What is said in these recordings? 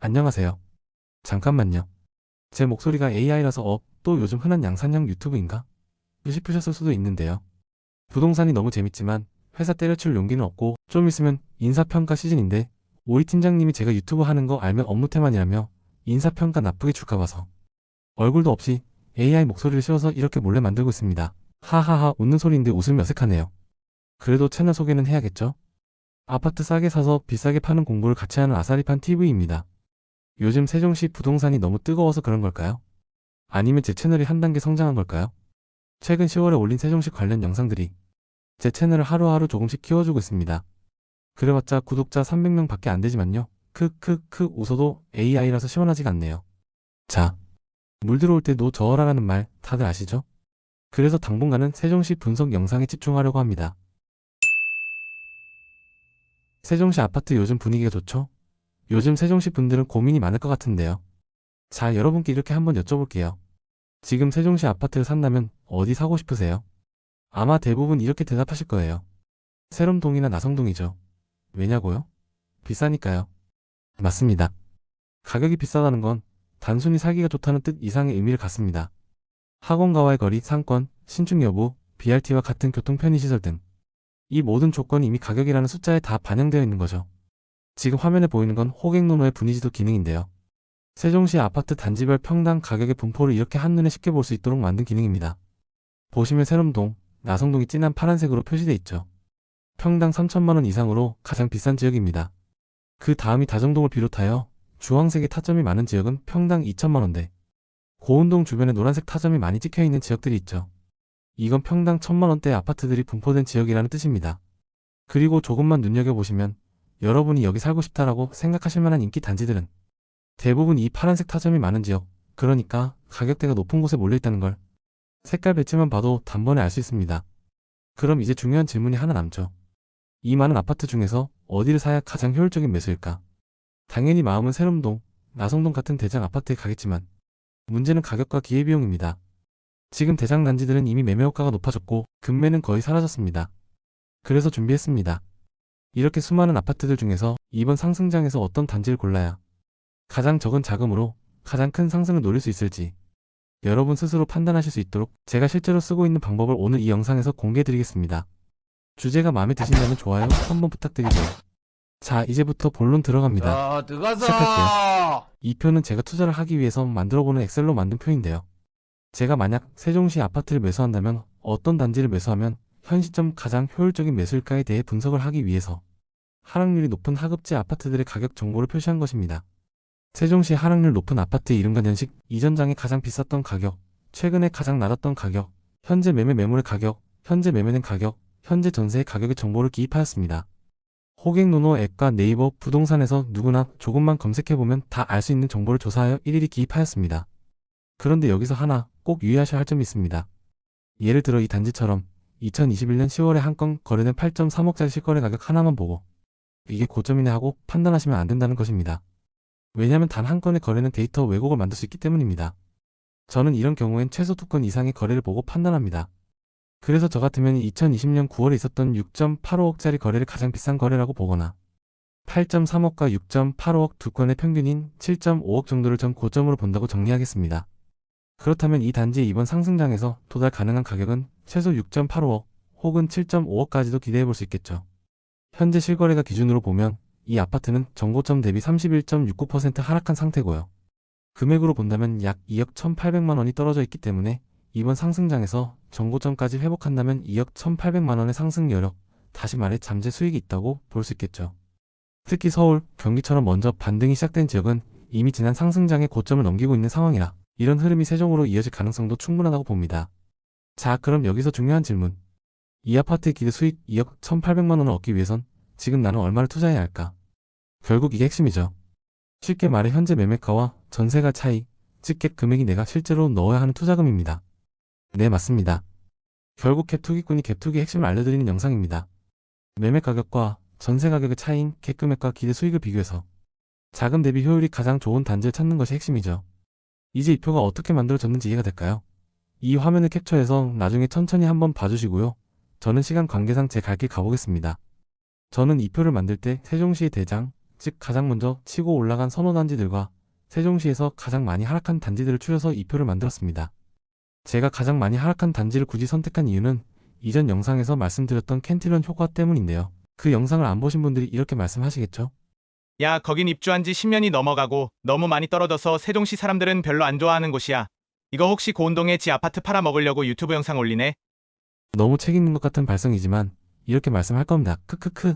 안녕하세요. 잠깐만요. 제 목소리가 AI라서 또 요즘 흔한 양산형 유튜브인가? 싶으셨을 수도 있는데요. 부동산이 너무 재밌지만 회사 때려칠 용기는 없고 좀 있으면 인사평가 시즌인데 우리 팀장님이 제가 유튜브 하는 거 알면 업무 태만이라며 인사평가 나쁘게 줄까 봐서 얼굴도 없이 AI 목소리를 씌워서 이렇게 몰래 만들고 있습니다. 하하하 웃는 소리인데 웃음이 어색하네요. 그래도 채널 소개는 해야겠죠? 아파트 싸게 사서 비싸게 파는 공부를 같이 하는 아사리판 TV입니다. 요즘 세종시 부동산이 너무 뜨거워서 그런 걸까요? 아니면 제 채널이 한 단계 성장한 걸까요? 최근 10월에 올린 세종시 관련 영상들이 제 채널을 하루하루 조금씩 키워주고 있습니다. 그래봤자 구독자 300명 밖에 안 되지만요. 크크크 웃어도 AI라서 시원하지가 않네요. 자, 물 들어올 때 노 저어라라는 말 다들 아시죠? 그래서 당분간은 세종시 분석 영상에 집중하려고 합니다. 세종시 아파트 요즘 분위기가 좋죠? 요즘 세종시 분들은 고민이 많을 것 같은데요. 자, 여러분께 이렇게 한번 여쭤볼게요. 지금 세종시 아파트를 산다면 어디 사고 싶으세요? 아마 대부분 이렇게 대답하실 거예요. 세롬동이나 나성동이죠. 왜냐고요? 비싸니까요. 맞습니다. 가격이 비싸다는 건 단순히 살기가 좋다는 뜻 이상의 의미를 갖습니다. 학원가와의 거리, 상권, 신축 여부, BRT와 같은 교통 편의시설 등 이 모든 조건이 이미 가격이라는 숫자에 다 반영되어 있는 거죠. 지금 화면에 보이는 건 호객노노의 분위지도 기능인데요. 세종시 아파트 단지별 평당 가격의 분포를 이렇게 한눈에 쉽게 볼 수 있도록 만든 기능입니다. 보시면 세롬동, 나성동이 진한 파란색으로 표시되어 있죠. 평당 3천만원 이상으로 가장 비싼 지역입니다. 그 다음이 다정동을 비롯하여 주황색의 타점이 많은 지역은 평당 2천만원대, 고운동 주변에 노란색 타점이 많이 찍혀있는 지역들이 있죠. 이건 평당 1,000만원대 아파트들이 분포된 지역이라는 뜻입니다. 그리고 조금만 눈여겨보시면 여러분이 여기 살고 싶다라고 생각하실 만한 인기 단지들은 대부분 이 파란색 타점이 많은 지역, 그러니까 가격대가 높은 곳에 몰려있다는 걸 색깔 배치만 봐도 단번에 알 수 있습니다. 그럼 이제 중요한 질문이 하나 남죠. 이 많은 아파트 중에서 어디를 사야 가장 효율적인 매수일까? 당연히 마음은 세롬동, 나성동 같은 대장 아파트에 가겠지만 문제는 가격과 기회비용입니다. 지금 대장 단지들은 이미 매매호가가 높아졌고 금매는 거의 사라졌습니다. 그래서 준비했습니다. 이렇게 수많은 아파트들 중에서 이번 상승장에서 어떤 단지를 골라야 가장 적은 자금으로 가장 큰 상승을 노릴 수 있을지 여러분 스스로 판단하실 수 있도록 제가 실제로 쓰고 있는 방법을 오늘 이 영상에서 공개해드리겠습니다. 주제가 마음에 드신다면 좋아요 한번 부탁드리고요. 자, 이제부터 본론 들어갑니다. 자, 들어가자. 시작할게요. 이 표는 제가 투자를 하기 위해서 만들어보는 엑셀로 만든 표인데요. 제가 만약 세종시 아파트를 매수한다면 어떤 단지를 매수하면 현 시점 가장 효율적인 매수일까에 대해 분석을 하기 위해서 하락률이 높은 하급지 아파트들의 가격 정보를 표시한 것입니다. 세종시 하락률 높은 아파트의 이름과 연식, 이전 장에 가장 비쌌던 가격, 최근에 가장 낮았던 가격, 현재 매매 매물의 가격, 현재 매매된 가격, 현재 전세의 가격의 정보를 기입하였습니다. 호객노노 앱과 네이버 부동산에서 누구나 조금만 검색해보면 다 알 수 있는 정보를 조사하여 일일이 기입하였습니다. 그런데 여기서 하나 꼭 유의하셔야 할 점이 있습니다. 예를 들어 이 단지처럼 2021년 10월에 한 건 거래된 8.3억짜리 실거래 가격 하나만 보고 이게 고점이네 하고 판단하시면 안 된다는 것입니다. 왜냐하면 단 한 건의 거래는 데이터 왜곡을 만들 수 있기 때문입니다. 저는 이런 경우엔 최소 2건 이상의 거래를 보고 판단합니다. 그래서 저 같으면 2020년 9월에 있었던 6.85억짜리 거래를 가장 비싼 거래라고 보거나 8.3억과 6.85억 두 건의 평균인 7.5억 정도를 전 고점으로 본다고 정리하겠습니다. 그렇다면 이 단지의 이번 상승장에서 도달 가능한 가격은 최소 6.85억 혹은 7.5억까지도 기대해볼 수 있겠죠. 현재 실거래가 기준으로 보면 이 아파트는 전고점 대비 31.69% 하락한 상태고요. 금액으로 본다면 약 2억 1,800만원이 떨어져 있기 때문에 이번 상승장에서 전고점까지 회복한다면 2억 1,800만원의 상승 여력, 다시 말해 잠재 수익이 있다고 볼 수 있겠죠. 특히 서울, 경기처럼 먼저 반등이 시작된 지역은 이미 지난 상승장의 고점을 넘기고 있는 상황이라 이런 흐름이 세종으로 이어질 가능성도 충분하다고 봅니다. 자, 그럼 여기서 중요한 질문. 이 아파트의 기대 수익 2억 1,800만원을 얻기 위해선 지금 나는 얼마를 투자해야 할까? 결국 이게 핵심이죠. 쉽게 말해 현재 매매가와 전세가 차이, 즉 갭 금액이 내가 실제로 넣어야 하는 투자금입니다. 네, 맞습니다. 결국 갭투기꾼이 갭투기의 핵심을 알려드리는 영상입니다. 매매 가격과 전세 가격의 차이인 갭 금액과 기대 수익을 비교해서 자금 대비 효율이 가장 좋은 단지를 찾는 것이 핵심이죠. 이제 이 표가 어떻게 만들어졌는지 이해가 될까요? 이 화면을 캡처해서 나중에 천천히 한번 봐주시고요. 저는 시간 관계상 제 갈 길 가보겠습니다. 저는 이 표를 만들 때 세종시의 대장, 즉 가장 먼저 치고 올라간 선호 단지들과 세종시에서 가장 많이 하락한 단지들을 추려서 이 표를 만들었습니다. 제가 가장 많이 하락한 단지를 굳이 선택한 이유는 이전 영상에서 말씀드렸던 캔틸런 효과 때문인데요. 그 영상을 안 보신 분들이 이렇게 말씀하시겠죠? 야, 거긴 입주한 지 10년이 넘어가고 너무 많이 떨어져서 세종시 사람들은 별로 안 좋아하는 곳이야. 이거 혹시 고운동에 지 아파트 팔아먹으려고 유튜브 영상 올리네? 너무 책 읽는 것 같은 발성이지만 이렇게 말씀할 겁니다. 크크크.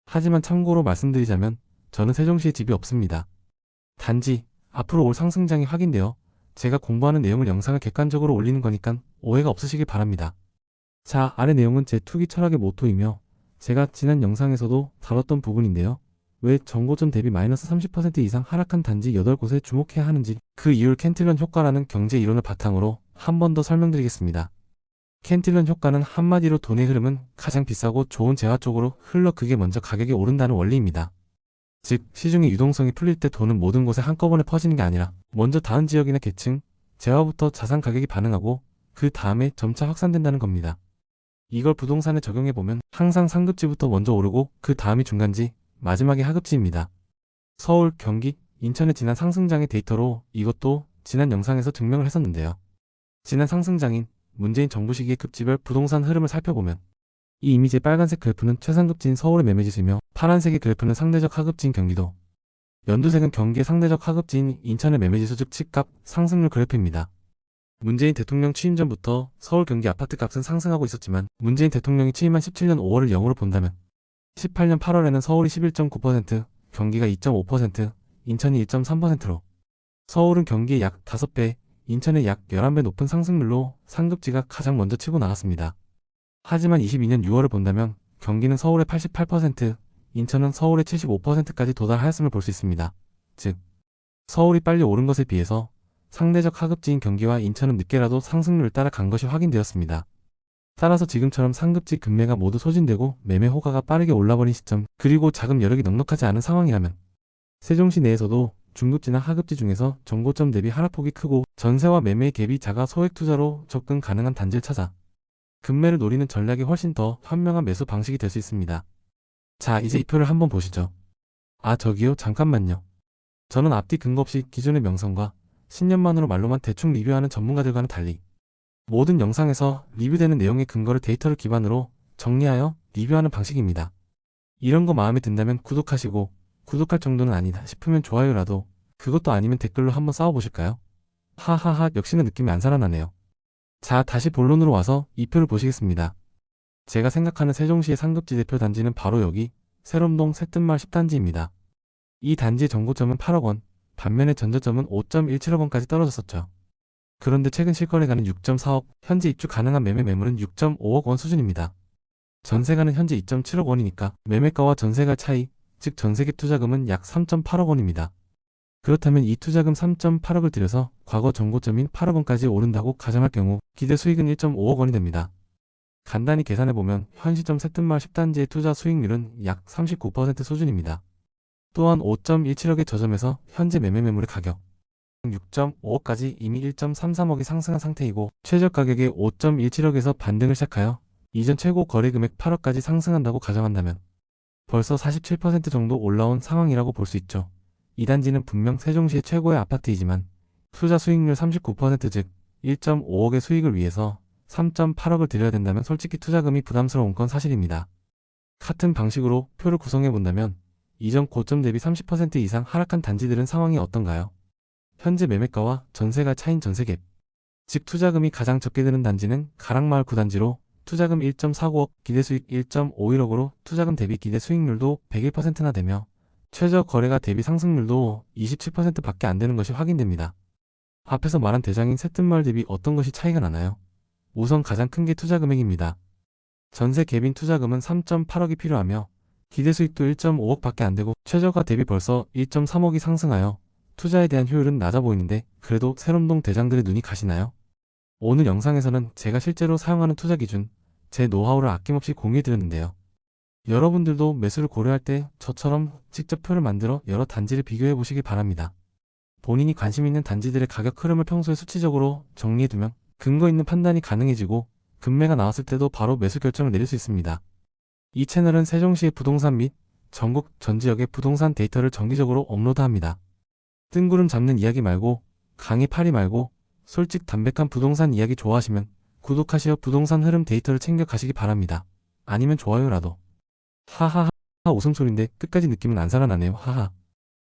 하지만 참고로 말씀드리자면 저는 세종시에 집이 없습니다. 단지 앞으로 올 상승장이 확인되어 제가 공부하는 내용을 영상을 객관적으로 올리는 거니까 오해가 없으시길 바랍니다. 자, 아래 내용은 제 투기 철학의 모토이며 제가 지난 영상에서도 다뤘던 부분인데요. 왜 정고점 대비 마이너스 30% 이상 하락한 단지 8곳에 주목해야 하는지 그 이유를 캔틸런 효과라는 경제 이론을 바탕으로 한 번 더 설명드리겠습니다. 캔틸런 효과는 한마디로 돈의 흐름은 가장 비싸고 좋은 재화 쪽으로 흘러 그게 먼저 가격이 오른다는 원리입니다. 즉 시중의 유동성이 풀릴 때 돈은 모든 곳에 한꺼번에 퍼지는 게 아니라 먼저 다른 지역이나 계층, 재화부터 자산 가격이 반응하고 그 다음에 점차 확산된다는 겁니다. 이걸 부동산에 적용해보면 항상 상급지부터 먼저 오르고 그 다음이 중간지, 마지막이 하급지입니다. 서울, 경기, 인천의 지난 상승장의 데이터로 이것도 지난 영상에서 증명을 했었는데요. 지난 상승장인 문재인 정부 시기의 급지별 부동산 흐름을 살펴보면 이 이미지의 빨간색 그래프는 최상급지인 서울의 매매지수이며 파란색의 그래프는 상대적 하급지인 경기도, 연두색은 경기의 상대적 하급지인 인천의 매매지수 즉 집값 상승률 그래프입니다. 문재인 대통령 취임 전부터 서울 경기 아파트 값은 상승하고 있었지만 문재인 대통령이 취임한 17년 5월을 0으로 본다면 18년 8월에는 서울이 11.9%, 경기가 2.5%, 인천이 1.3%로 서울은 경기의 약 5배, 인천의 약 11배 높은 상승률로 상급지가 가장 먼저 치고 나갔습니다. 하지만 22년 6월을 본다면 경기는 서울의 88%, 인천은 서울의 75%까지 도달하였음을 볼 수 있습니다. 즉, 서울이 빨리 오른 것에 비해서 상대적 하급지인 경기와 인천은 늦게라도 상승률을 따라간 것이 확인되었습니다. 따라서 지금처럼 상급지 급매가 모두 소진되고 매매 호가가 빠르게 올라버린 시점, 그리고 자금 여력이 넉넉하지 않은 상황이라면 세종시 내에서도 중급지나 하급지 중에서 정고점 대비 하락폭이 크고 전세와 매매의 갭이 작아 소액 투자로 접근 가능한 단지를 찾아 급매를 노리는 전략이 훨씬 더 현명한 매수 방식이 될 수 있습니다. 자, 이제 이 표를 한번 보시죠. 아, 저기요, 잠깐만요. 저는 앞뒤 근거 없이 기존의 명성과 신년만으로 말로만 대충 리뷰하는 전문가들과는 달리 모든 영상에서 리뷰되는 내용의 근거를 데이터를 기반으로 정리하여 리뷰하는 방식입니다. 이런 거 마음에 든다면 구독하시고 구독할 정도는 아니다 싶으면 좋아요라도, 그것도 아니면 댓글로 한번 싸워보실까요? 하하하, 역시나 느낌이 안 살아나네요. 자, 다시 본론으로 와서 이 표를 보시겠습니다. 제가 생각하는 세종시의 상급지 대표 단지는 바로 여기 새롬동 새뜸마을 10단지입니다. 이 단지의 정고점은 8억원, 반면에 전저점은 5.17억원까지 떨어졌었죠. 그런데 최근 실거래가는 6.4억, 현재 입주 가능한 매매 매물은 6.5억원 수준입니다. 전세가는 현재 2.7억원이니까 매매가와 전세가 차이, 즉 전세계 투자금은 약 3.8억원입니다. 그렇다면 이 투자금 3.8억을 들여서 과거 정고점인 8억원까지 오른다고 가정할 경우 기대 수익은 1.5억원이 됩니다. 간단히 계산해보면 현 시점 새뜸마을 10단지의 투자 수익률은 약 39% 수준입니다. 또한 5.17억의 저점에서 현재 매매 매물의 가격 6.5억까지 이미 1.33억이 상승한 상태이고 최저 가격의 5.17억에서 반등을 시작하여 이전 최고 거래 금액 8억까지 상승한다고 가정한다면 벌써 47% 정도 올라온 상황이라고 볼 수 있죠. 이 단지는 분명 세종시의 최고의 아파트이지만 투자 수익률 39% 즉 1.5억의 수익을 위해서 3.8억을 들여야 된다면 솔직히 투자금이 부담스러운 건 사실입니다. 같은 방식으로 표를 구성해 본다면 이전 고점 대비 30% 이상 하락한 단지들은 상황이 어떤가요? 현재 매매가와 전세가 차인 전세갭, 즉 투자금이 가장 적게 드는 단지는 가락마을 9단지로 투자금 1.49억, 기대수익 1.51억으로 투자금 대비 기대 수익률도 101%나 되며 최저 거래가 대비 상승률도 27%밖에 안 되는 것이 확인됩니다. 앞에서 말한 대장인 새뜸마을 대비 어떤 것이 차이가 나나요? 우선 가장 큰 게 투자금액입니다. 전세 갭인 투자금은 3.8억이 필요하며 기대수익도 1.5억밖에 안 되고 최저가 대비 벌써 1.3억이 상승하여 투자에 대한 효율은 낮아 보이는데 그래도 새롬동 대장들의 눈이 가시나요? 오늘 영상에서는 제가 실제로 사용하는 투자 기준, 제 노하우를 아낌없이 공유해드렸는데요. 여러분들도 매수를 고려할 때 저처럼 직접 표를 만들어 여러 단지를 비교해 보시기 바랍니다. 본인이 관심 있는 단지들의 가격 흐름을 평소에 수치적으로 정리해두면 근거 있는 판단이 가능해지고 급매가 나왔을 때도 바로 매수 결정을 내릴 수 있습니다. 이 채널은 세종시의 부동산 및 전국 전 지역의 부동산 데이터를 정기적으로 업로드합니다. 뜬구름 잡는 이야기 말고, 강의 파리 말고, 솔직 담백한 부동산 이야기 좋아하시면 구독하시어 부동산 흐름 데이터를 챙겨 가시기 바랍니다. 아니면 좋아요라도. 하하하 웃음소리인데 끝까지 느낌은 안 살아나네요. 하하.